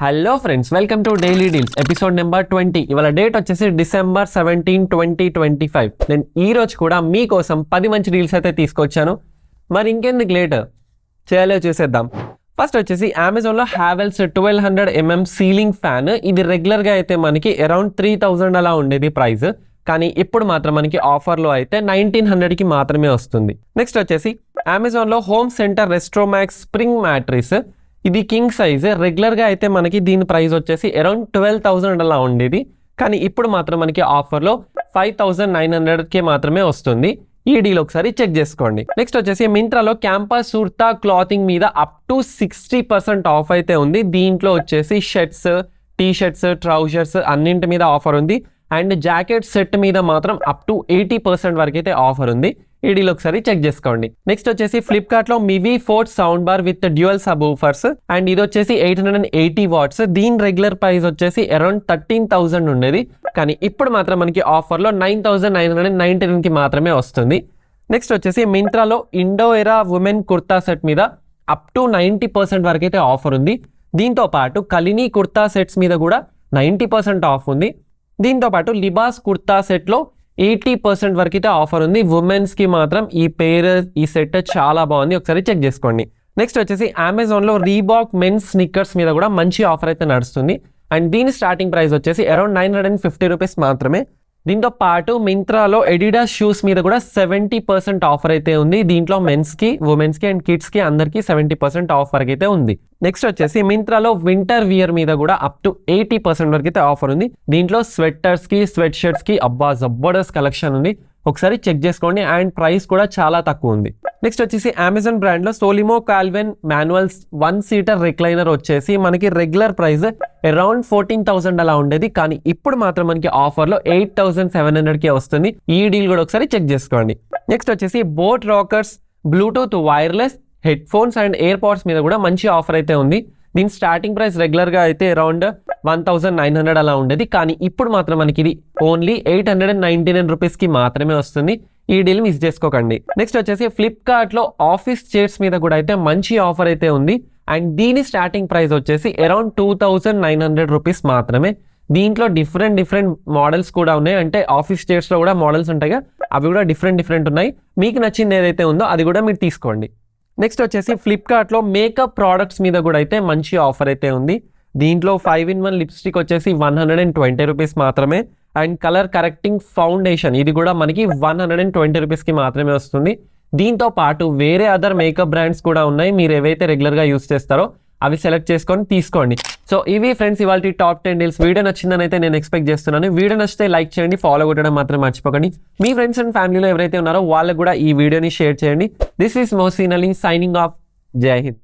Hello friends, welcome to daily deals episode number 20. ఇవాళ date వచ్చేసి December 17, 2025. నేను ఈ రోజు కూడా మీకోసం 10 మంచి డీల్స్ అయితే తీసుకొచ్చాను. మరి ఇంకెందుకు లేట్ చేయాలో చూసేద్దాం. ఫస్ట్ వచ్చేసి అమెజాన్లో హ్యావెల్స్ 1200mm సీలింగ్ ఫ్యాన్. ఇది రెగ్యులర్గా అయితే మనకి అరౌండ్ 3000 అలా ఉండేది ప్రైస్, కానీ ఇప్పుడు మాత్రం మనకి ఆఫర్లో అయితే 1900కి మాత్రమే వస్తుంది. నెక్స్ట్ వచ్చేసి అమెజాన్లో హోమ్ సెంటర్ రెస్ట్రోమాక్స్ స్ప్రింగ్ మ్యాట్రిస్. ఇది కింగ్ సైజ్. రెగ్యులర్గా అయితే మనకి దీని ప్రైస్ వచ్చేసి అరౌండ్ 12,000 అలా ఉండేది, కానీ ఇప్పుడు మాత్రం మనకి ఆఫర్లో 5,900కే మాత్రమే వస్తుంది. ఈ డీల్ ఒకసారి చెక్ చేసుకోండి. నెక్స్ట్ వచ్చేసి మింత్రాలో క్యాంపస్ కుర్తా క్లాతింగ్ మీద అప్ టు 60% ఆఫ్ అయితే ఉంది. దీంట్లో వచ్చేసి షర్ట్స్, టీ షర్ట్స్, ట్రౌజర్స్ అన్నింటి మీద ఆఫర్ ఉంది. అండ్ జాకెట్ సెట్ మీద మాత్రం అప్ టు 80% వరకు అయితే ఆఫర్ ఉంది. ఈ డీల్ ఒకసారి చెక్ చేసుకోండి. నెక్స్ట్ వచ్చేసి ఫ్లిప్కార్ట్ లో మివి 4 sound bar with dual sub woofers. And ఇది వచ్చేసి 880 వాట్స్. దీని రెగ్యులర్ ప్రైస్ వచ్చేసి అరౌండ్ 13,000 ఉండేది, కానీ ఇప్పుడు మాత్రం మనకి ఆఫర్లో 9,999కి మాత్రమే వస్తుంది. నెక్స్ట్ వచ్చేసి మింత్రాలో ఇండో ఎరా ఉమెన్ కుర్తా సెట్ మీద అప్ టు 90% వరకు అయితే ఆఫర్ ఉంది. దీంతో పాటు కలిని కుర్తా సెట్స్ మీద కూడా 90% ఆఫ్ ఉంది. దీంతో పాటు లిబాస్ కుర్తా సెట్లో 80% వరకు అయితే ఆఫర్ ఉంది. ఉమెన్స్కి మాత్రం ఈ సెట్ చాలా బాగుంది, ఒకసారి చెక్ చేసుకోండి. నెక్స్ట్ వచ్చేసి అమెజాన్లో రీబాక్ మెన్స్ స్నిక్కర్స్ మీద కూడా మంచి ఆఫర్ అయితే నడుస్తుంది. అండ్ దీని స్టార్టింగ్ ప్రైస్ వచ్చేసి అరౌండ్ 950 రూపీస్ మాత్రమే. దీంతో పాటు మింత్రాలో ఎడిడాస్ షూస్ మీద కూడా 70% ఆఫర్ అయితే ఉంది. దీంట్లో మెన్స్కి, ఉమెన్స్కి అండ్ కిడ్స్కి అందరికీ 70% ఆఫర్ వరకు అయితే ఉంది. నెక్స్ట్ వచ్చేసి మింత్రాలో వింటర్ వియర్ మీద కూడా అప్ టు 80% వరకు అయితే ఆఫర్ ఉంది. దీంట్లో స్వెట్టర్స్కి, స్వెట్ షర్ట్స్కి అబ్బా జబర్దస్త్ కలెక్షన్ ఉంది, ఒకసారి చెక్ చేసుకోండి. అండ్ ప్రైస్ కూడా చాలా తక్కువ ఉంది. నెక్స్ట్ వచ్చేసి అమెజాన్ బ్రాండ్లో సోలిమో కాల్వెన్ మాన్యువల్స్ 1 సీటర్ రిక్లైనర్ వచ్చేసి మనకి రెగ్యులర్ ప్రైస్ అరౌండ్ 14,000 అలా ఉండేది, కానీ ఇప్పుడు మాత్రం మనకి ఆఫర్లో 8,700కే వస్తుంది. ఈ డీల్ కూడా ఒకసారి చెక్ చేసుకోండి. నెక్స్ట్ వచ్చేసి boat rockers Bluetooth wireless head phones and year pads మీద కూడా మంచి ఆఫర్ అయితే ఉంది. దీని స్టార్టింగ్ ప్రైస్ రెగ్యులర్గా అయితే అరౌండ్ 1,900 అలా ఉండేది, కానీ ఇప్పుడు మాత్రం మనకి ఇది ఓన్లీ 899 రూపీస్కి మాత్రమే వస్తుంది. ఈ డీల్ మిస్ చేసుకోకండి. నెక్స్ట్ వచ్చేసి ఫ్లిప్కార్ట్లో ఆఫీస్ చైర్స్ మీద కూడా అయితే మంచి ఆఫర్ అయితే ఉంది. అండ్ దీని స్టార్టింగ్ ప్రైస్ వచ్చేసి అరౌండ్ 2,900 రూపీస్ మాత్రమే. దీంట్లో డిఫరెంట్ మోడల్స్ కూడా ఉన్నాయి. అంటే ఆఫీస్ చైర్స్లో కూడా మోడల్స్ ఉంటాయి, అవి కూడా డిఫరెంట్ ఉన్నాయి. మీకు నచ్చింది ఏదైతే ఉందో అది కూడా మీరు తీసుకోండి. నెక్స్ట్ వచ్చేసి ఫ్లిప్కార్ట్లో మేకప్ ప్రోడక్ట్స్ మీద కూడా అయితే మంచి ఆఫర్ అయితే ఉంది. దీంట్లో 5-in-1 లిప్స్టిక్ వచ్చేసి 120 రూపీస్ మాత్రమే. అండ్ కలర్ కరెక్టింగ్ ఫౌండేషన్ ఇది కూడా మనకి 120 రూపీస్కి మాత్రమే వస్తుంది. దీంతో పాటు వేరే అదర్ మేకప్ బ్రాండ్స్ కూడా ఉన్నాయి. మీరు ఏవైతే రెగ్యులర్గా యూస్ చేస్తారో అవి సెలెక్ట్ చేసుకొని తీసుకోండి. సో ఇవి ఫ్రెండ్స్ ఇవాళ టాప్ 10 డీల్స్. వీడియో నచ్చిందని అయితే నేను ఎక్స్పెక్ట్ చేస్తున్నాను. వీడియో నచ్చితే లైక్ చేయండి, ఫాలో కొట్టడం మాత్రం మర్చిపోకండి. మీ ఫ్రెండ్స్ అండ్ ఫ్యామిలీలో ఎవరైతే ఉన్నారో వాళ్ళకు కూడా ఈ వీడియోని షేర్ చేయండి. This is Mohsin Ali signing off. జై హింద్.